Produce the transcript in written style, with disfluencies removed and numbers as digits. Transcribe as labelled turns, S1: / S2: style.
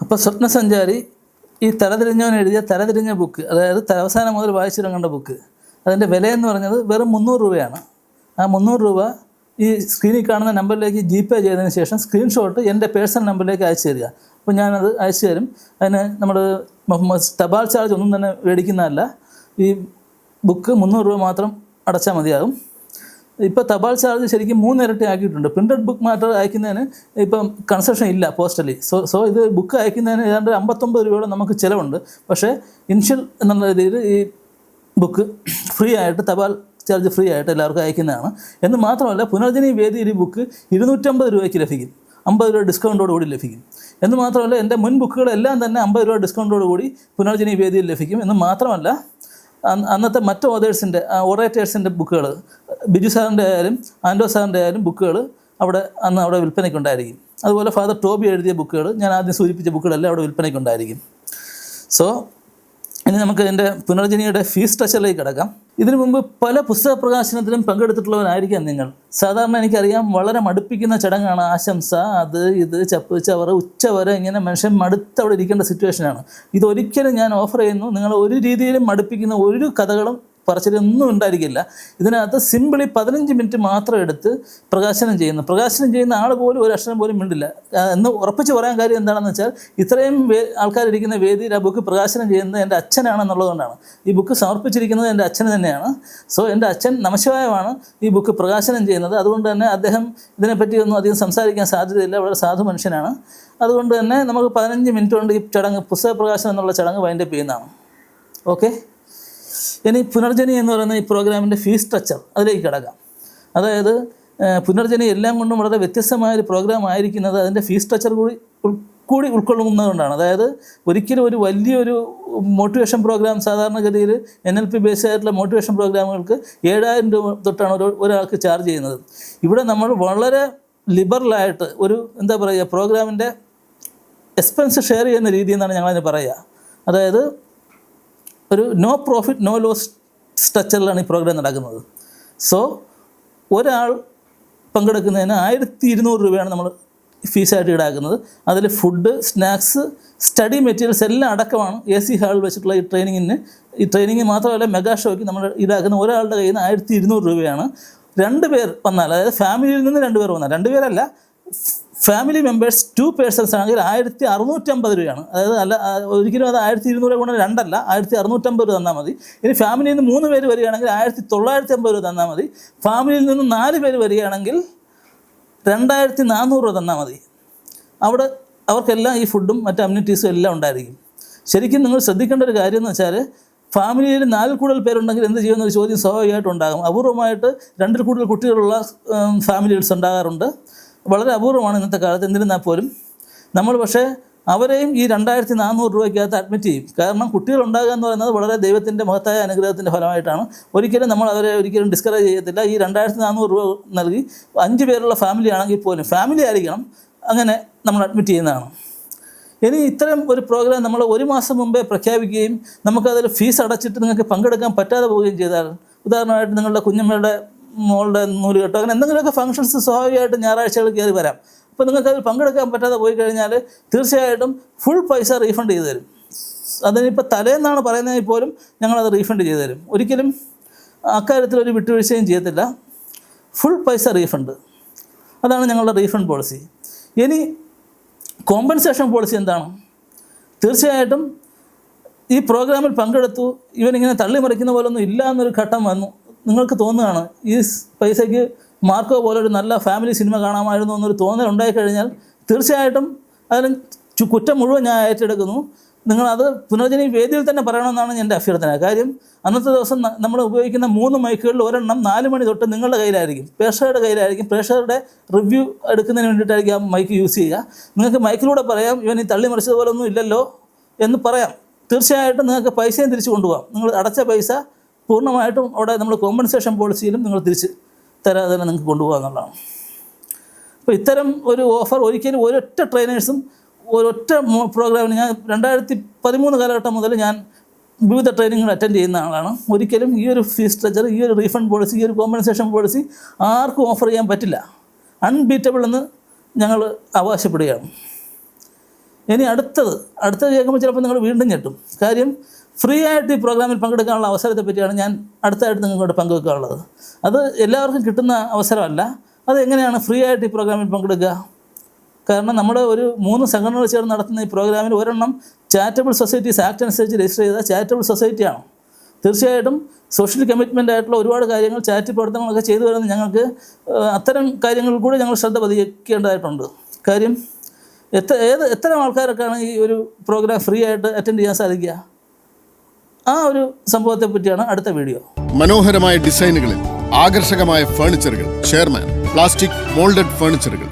S1: അപ്പോൾ സ്വപ്നസഞ്ചാരി ഈ തലതിരിഞ്ഞവൻ എഴുതിയ തലതിരിഞ്ഞ ബുക്ക്, അതായത് അവസാനം മുതൽ വായിച്ചിറങ്ങേണ്ട ബുക്ക്, അതിൻ്റെ വിലയെന്ന് പറഞ്ഞത് വെറും 300 രൂപയാണ്. ആ 300 രൂപ ഈ സ്ക്രീനിൽ കാണുന്ന നമ്പറിലേക്ക് GPay ചെയ്തതിന് ശേഷം സ്ക്രീൻഷോട്ട് എൻ്റെ പേഴ്സണൽ നമ്പറിലേക്ക് അയച്ചു തരിക. അപ്പോൾ ഞാനത് അയച്ചു തരും. അതിന് നമ്മൾ തപാൽ ചാർജ് ഒന്നും തന്നെ മേടിക്കുന്നതല്ല. ഈ ബുക്ക് 300 രൂപ മാത്രം അടച്ചാൽ മതിയാകും. ഇപ്പോൾ തപാൽ ചാർജ് ശരിക്കും 3 ഇരട്ടി ആക്കിയിട്ടുണ്ട്. പ്രിൻറ്റഡ് ബുക്ക് മാറ്റർ അയക്കുന്നതിന് ഇപ്പം കൺസെഷൻ ഇല്ല പോസ്റ്റലി. സോ ഇത് ബുക്ക് അയക്കുന്നതിന് ഏതാണ്ട് 59 രൂപയോടെ നമുക്ക് ചിലവുണ്ട്. പക്ഷേ ഇനിഷ്യൽ എന്നുള്ള രീതിയിൽ ഈ ബുക്ക് ഫ്രീ ആയിട്ട്, തപാൽ ചാർജ് ഫ്രീ ആയിട്ട് എല്ലാവർക്കും അയക്കുന്നതാണ്. എന്ന് മാത്രമല്ല, പുനർജനി വേദിയിൽ ഈ ബുക്ക് 250 രൂപയ്ക്ക് ലഭിക്കും. 50 രൂപ ഡിസ്കൗണ്ടോട് കൂടി ലഭിക്കും. എന്ന് മാത്രമല്ല, എൻ്റെ മുൻ ബുക്കുകളെല്ലാം തന്നെ 50 രൂപ ഡിസ്കൗണ്ടോട് കൂടി പുനർജനി വേദിയിൽ ലഭിക്കും. എന്ന് മാത്രമല്ല, അന്നത്തെ മറ്റ് ഓറേറ്റേഴ്സിൻ്റെ ബുക്കുകൾ, ബിജു സാറിൻ്റെ ആയാലും ആൻഡോ സാറിൻ്റെ ആയാലും ബുക്കുകൾ അവിടെ വിൽപ്പനയ്ക്കുണ്ടായിരിക്കും. അതുപോലെ ഫാദർ ടോബി എഴുതിയ ബുക്കുകൾ, ഞാൻ ആദ്യം സൂചിപ്പിച്ച ബുക്കുകളെല്ലാം അവിടെ വിൽപ്പനയ്ക്കുണ്ടായിരിക്കും. സോ ഇനി നമുക്ക് ഇതിൻ്റെ പുനർജനിയുടെ ഫീസ് സ്ട്രക്ചറിലേക്ക് കിടക്കാം. ഇതിനു മുമ്പ് പല പുസ്തക പ്രകാശനത്തിലും പങ്കെടുത്തിട്ടുള്ളവരായിരിക്കാം നിങ്ങൾ. സാധാരണ എനിക്കറിയാം, വളരെ മടുപ്പിക്കുന്ന ചടങ്ങാണ്. ആശംസ, അത് ഇത്, ചപ്പ് ചവറ്, ഉച്ചവരെ ഇങ്ങനെ മനുഷ്യൻ മടുത്തവിടെ ഇരിക്കേണ്ട സിറ്റുവേഷനാണ്. ഇതൊരിക്കലും ഞാൻ ഓഫർ ചെയ്യുന്നു. നിങ്ങൾ ഒരു രീതിയിലും മടുപ്പിക്കുന്ന ഒരു കഥകളും പറച്ചിലൊന്നും ഉണ്ടായിരിക്കില്ല. ഇതിനകത്ത് സിമ്പിളി 15 മിനിറ്റ് മാത്രം എടുത്ത് പ്രകാശനം ചെയ്യുന്ന ആൾ പോലും ഒരു അക്ഷരം പോലും മിണ്ടില്ല എന്ന് ഉറപ്പിച്ച് പറയാൻ കാര്യം എന്താണെന്ന് വെച്ചാൽ, ഇത്രയും ആൾക്കാരിരിക്കുന്ന വേദിയിൽ ആ ബുക്ക് പ്രകാശനം ചെയ്യുന്നത് എൻ്റെ അച്ഛനാണെന്നുള്ളതുകൊണ്ടാണ്. ഈ ബുക്ക് സമർപ്പിച്ചിരിക്കുന്നത് എൻ്റെ അച്ഛന് തന്നെയാണ്. സോ എൻ്റെ അച്ഛൻ നമശിവായമാണ് ഈ ബുക്ക് പ്രകാശനം ചെയ്യുന്നത്. അതുകൊണ്ട് തന്നെ അദ്ദേഹം ഇതിനെപ്പറ്റിയൊന്നും അധികം സംസാരിക്കാൻ സാധ്യതയില്ല. വളരെ സാധു മനുഷ്യനാണ്. അതുകൊണ്ട് തന്നെ നമുക്ക് 15 മിനിറ്റ് കൊണ്ട് ഈ ചടങ്ങ്, പുസ്തക പ്രകാശനം എന്നുള്ള ചടങ്ങ് വൈൻഡപ്പ് ചെയ്യുന്നതാണ്. ഓക്കെ. ഇനി പുനർജനി എന്ന് പറയുന്ന ഈ പ്രോഗ്രാമിൻ്റെ ഫീസ് സ്ട്രക്ചർ, അതിലേക്ക് കിടക്കാം. അതായത് പുനർജനി എല്ലാം കൊണ്ടും വളരെ വ്യത്യസ്തമായൊരു പ്രോഗ്രാം ആയിരിക്കുന്നത് അതിൻ്റെ ഫീസ് സ്ട്രക്ചർ കൂടി ഉൾക്കൊള്ളുന്നതുകൊണ്ടാണ്. അതായത് ഒരിക്കലും ഒരു വലിയൊരു മോട്ടിവേഷൻ പ്രോഗ്രാം, സാധാരണഗതിയിൽ NLP ബേസ്ഡ് ആയിട്ടുള്ള മോട്ടിവേഷൻ പ്രോഗ്രാമുകൾക്ക് 7000 രൂപ തൊട്ടാണ് ഒരാൾക്ക് ചാർജ് ചെയ്യുന്നത്. ഇവിടെ നമ്മൾ വളരെ ലിബറലായിട്ട് ഒരു എന്താ പറയുക, പ്രോഗ്രാമിൻ്റെ എക്സ്പെൻസ് ഷെയർ ചെയ്യുന്ന രീതി എന്നാണ് ഞങ്ങളതിന് പറയുക. അതായത് ഒരു നോ പ്രോഫിറ്റ് നോ ലോസ് സ്ട്രക്ചറിലാണ് ഈ പ്രോഗ്രാം നടക്കുന്നത്. സോ ഒരാൾ പങ്കെടുക്കുന്നതിന് 1200 രൂപയാണ് നമ്മൾ ഫീസായിട്ട് ഈടാക്കുന്നത്. അതിൽ ഫുഡ്, സ്നാക്സ്, സ്റ്റഡി മെറ്റീരിയൽസ് എല്ലാം അടക്കമാണ്. AC ഹാളിൽ വെച്ചിട്ടുള്ള ഈ ട്രെയിനിങ് മാത്രമല്ല, മെഗാ ഷോയ്ക്ക് നമ്മൾ ഈടാക്കുന്ന ഒരാളുടെ കയ്യിൽ നിന്ന് 1200 രൂപയാണ്. 2 പേർ വന്നാൽ, അതായത് ഫാമിലിയിൽ നിന്ന് 2 പേർ വന്നാൽ, 2 പേരല്ല, ഫാമിലി മെമ്പേഴ്സ് 2 പേഴ്സൺസ് ആണെങ്കിൽ 1650 രൂപയാണ്. അതായത് ഒരിക്കലും അത് 1200 കൊണ്ട് 2 അല്ല, 1650 രൂപ തന്നാൽ മതി. ഇനി ഫാമിലിയിൽ നിന്ന് 3 പേര് വരികയാണെങ്കിൽ 1950 രൂപ തന്നാൽ മതി. ഫാമിലിയിൽ നിന്ന് 4 പേര് വരികയാണെങ്കിൽ 2400 രൂപ തന്നാൽ മതി. അവിടെ അവർക്കെല്ലാം ഈ ഫുഡും മറ്റ് അമ്യൂണിറ്റീസും എല്ലാം ഉണ്ടായിരിക്കും. ശരിക്കും നിങ്ങൾ ശ്രദ്ധിക്കേണ്ട ഒരു കാര്യം എന്ന് വെച്ചാൽ, ഫാമിലിയിൽ 4 കൂടുതൽ പേരുണ്ടെങ്കിൽ എന്ത് ചെയ്യുമെന്നൊരു ചോദ്യം സ്വാഭാവികമായിട്ടും ഉണ്ടാകും. അപൂർവമായിട്ട് 2 കൂടുതൽ കുട്ടികളുള്ള ഫാമിലീസ് ഉണ്ടാകാറുണ്ട്. വളരെ അപൂർവമാണ് ഇന്നത്തെ കാലത്ത്. എന്നിരുന്നാൽ പോലും നമ്മൾ പക്ഷേ അവരെയും ഈ 2400 രൂപയ്ക്കകത്ത് അഡ്മിറ്റ് ചെയ്യും. കാരണം കുട്ടികളുണ്ടാകുക എന്ന് പറയുന്നത് വളരെ ദൈവത്തിൻ്റെ മഹത്തായ അനുഗ്രഹത്തിൻ്റെ ഫലമായിട്ടാണ്. ഒരിക്കലും നമ്മൾ അവരെ ഒരിക്കലും ഡിസ്കറേജ് ചെയ്യത്തില്ല. ഈ 2400 രൂപ നൽകി 5 പേരുള്ള ഫാമിലി ആണെങ്കിൽ പോലും, ഫാമിലി ആയിരിക്കണം, അങ്ങനെ നമ്മൾ അഡ്മിറ്റ് ചെയ്യുന്നതാണ്. ഇനി ഇത്തരം ഒരു പ്രോഗ്രാം നമ്മൾ 1 മാസം മുമ്പേ പ്രഖ്യാപിക്കുകയും നമുക്കതിൽ ഫീസ് അടച്ചിട്ട് നിങ്ങൾക്ക് പങ്കെടുക്കാൻ പറ്റാതെ പോവുകയും ചെയ്താൽ, ഉദാഹരണമായിട്ട് നിങ്ങളുടെ കുഞ്ഞമ്മയുടെ മോളുടെ നൂലുകെട്ടോ അങ്ങനെ എന്തെങ്കിലുമൊക്കെ ഫംഗ്ഷൻസ് സ്വാഭാവികമായിട്ട് ഞായറാഴ്ചകൾ കയറി വരാം. അപ്പോൾ നിങ്ങൾക്കതിൽ പങ്കെടുക്കാൻ പറ്റാതെ പോയി കഴിഞ്ഞാൽ തീർച്ചയായിട്ടും ഫുൾ പൈസ റീഫണ്ട് ചെയ്തു തരും. അതിനിപ്പോൾ തലേന്നാണ് പറയുന്നതെങ്കിൽ പോലും ഞങ്ങളത് റീഫണ്ട് ചെയ്തു തരും. ഒരിക്കലും അക്കാര്യത്തിലൊരു വിട്ടുവീഴ്ചയും ചെയ്യത്തില്ല. ഫുൾ പൈസ റീഫണ്ട്, അതാണ് ഞങ്ങളുടെ റീഫണ്ട് പോളിസി. ഇനി കോമ്പൻസേഷൻ പോളിസി എന്താണ്? തീർച്ചയായിട്ടും ഈ പ്രോഗ്രാമിൽ പങ്കെടുത്തു, ഇവനിങ്ങനെ തള്ളിമറിക്കുന്ന പോലൊന്നും ഇല്ല എന്നൊരു ഘട്ടം വന്നു, നിങ്ങൾക്ക് തോന്നുകയാണ് ഈ പൈസയ്ക്ക് മാർക്കോ പോലെ ഒരു നല്ല ഫാമിലി സിനിമ കാണാമായിരുന്നു എന്നൊരു തോന്നൽ ഉണ്ടായിക്കഴിഞ്ഞാൽ, തീർച്ചയായിട്ടും അതിന് കുറ്റം മുഴുവൻ ഞാൻ ഏറ്റെടുക്കുന്നു. നിങ്ങളത് പുനർജനി വേദിയിൽ തന്നെ പറയണമെന്നാണ് എൻ്റെ അഭ്യർത്ഥന. കാര്യം അന്നത്തെ ദിവസം നമ്മൾ ഉപയോഗിക്കുന്ന 3 മൈക്കുകളിൽ ഒരെണ്ണം 4 മണി തൊട്ട് നിങ്ങളുടെ കയ്യിലായിരിക്കും, പ്രേക്ഷകരുടെ കയ്യിലായിരിക്കും. പ്രേക്ഷകരുടെ റിവ്യൂ എടുക്കുന്നതിന് വേണ്ടിയിട്ടായിരിക്കും ആ മൈക്ക് യൂസ് ചെയ്യുക. നിങ്ങൾക്ക് മൈക്കിലൂടെ പറയാം, ഇവൻ ഈ തള്ളിമറിച്ചതുപോലൊന്നും ഇല്ലല്ലോ എന്ന് പറയാം. തീർച്ചയായിട്ടും നിങ്ങൾക്ക് പൈസയും തിരിച്ചു കൊണ്ടുപോകാം. നിങ്ങൾ അടച്ച പൈസ പൂർണ്ണമായിട്ടും അവിടെ നമ്മൾ കോമ്പൻസേഷൻ പോളിസിയിലും നിങ്ങൾ തിരിച്ച് തരാതെ തന്നെ നിങ്ങൾക്ക് കൊണ്ടുപോകുക എന്നുള്ളതാണ്. അപ്പോൾ ഇത്തരം ഒരു ഓഫർ ഒരിക്കലും ഒരൊറ്റ ട്രെയിനേഴ്സും ഒരൊറ്റ പ്രോഗ്രാമിന്, ഞാൻ 2013 കാലഘട്ടം മുതൽ ഞാൻ വിവിധ ട്രെയിനിങ്ങുകൾ അറ്റൻഡ് ചെയ്യുന്ന ആളാണ്. ഒരിക്കലും ഈ ഒരു ഫീസ് സ്ട്രക്ചർ, ഈ ഒരു റീഫണ്ട് പോളിസി, ഈ ഒരു കോമ്പൻസേഷൻ പോളിസി ആർക്കും ഓഫർ ചെയ്യാൻ പറ്റില്ല. അൺബീറ്റബിൾ എന്ന് ഞങ്ങൾ അവകാശപ്പെടുകയാണ്. ഇനി അടുത്തത് കേൾക്കുമ്പോൾ ചിലപ്പോൾ നിങ്ങൾ വീണ്ടും ഞെട്ടും. കാര്യം ഫ്രീ ആയിട്ട് ഈ പ്രോഗ്രാമിൽ പങ്കെടുക്കാനുള്ള അവസരത്തെ പറ്റിയാണ് ഞാൻ അടുത്തായിട്ട് നിങ്ങളോട് പങ്കുവെക്കാനുള്ളത്. അത് എല്ലാവർക്കും കിട്ടുന്ന അവസരമല്ല. അത് എങ്ങനെയാണ് ഫ്രീ ആയിട്ട് ഈ പ്രോഗ്രാമിൽ പങ്കെടുക്കുക? കാരണം നമ്മുടെ ഒരു 3 സംഘടനകൾ ചേർന്ന് നടത്തുന്ന ഈ പ്രോഗ്രാമിൽ ഒരെണ്ണം ചാരിറ്റബിൾ സൊസൈറ്റീസ് ആക്ട് അനുസരിച്ച് രജിസ്റ്റർ ചെയ്ത ചാരിറ്റബിൾ സൊസൈറ്റിയാണ്. തീർച്ചയായിട്ടും സോഷ്യൽ കമ്മിറ്റ്മെൻ്റ് ആയിട്ടുള്ള ഒരുപാട് കാര്യങ്ങൾ ചാരിറ്റി പ്രവർത്തനങ്ങളൊക്കെ ചെയ്തു വരുന്ന ഞങ്ങൾക്ക് അത്തരം കാര്യങ്ങളിൽ കൂടി ഞങ്ങൾ ശ്രദ്ധ പതിക്കേണ്ടതായിട്ടുണ്ട്. കാര്യം എത്ര ആൾക്കാരൊക്കെയാണ് ഈ ഒരു പ്രോഗ്രാം ഫ്രീ ആയിട്ട് അറ്റൻഡ് ചെയ്യാൻ സാധിക്കുക? ആ ഒരു സംഭവത്തെ പറ്റിയാണ് അടുത്ത വീഡിയോ.
S2: മനോഹരമായ ഡിസൈനുകളിൽ ആകർഷകമായ ഫർണിച്ചറുകൾ, ചെയർമാൻ, പ്ലാസ്റ്റിക് മോൾഡഡ് ഫർണിച്ചറുകൾ,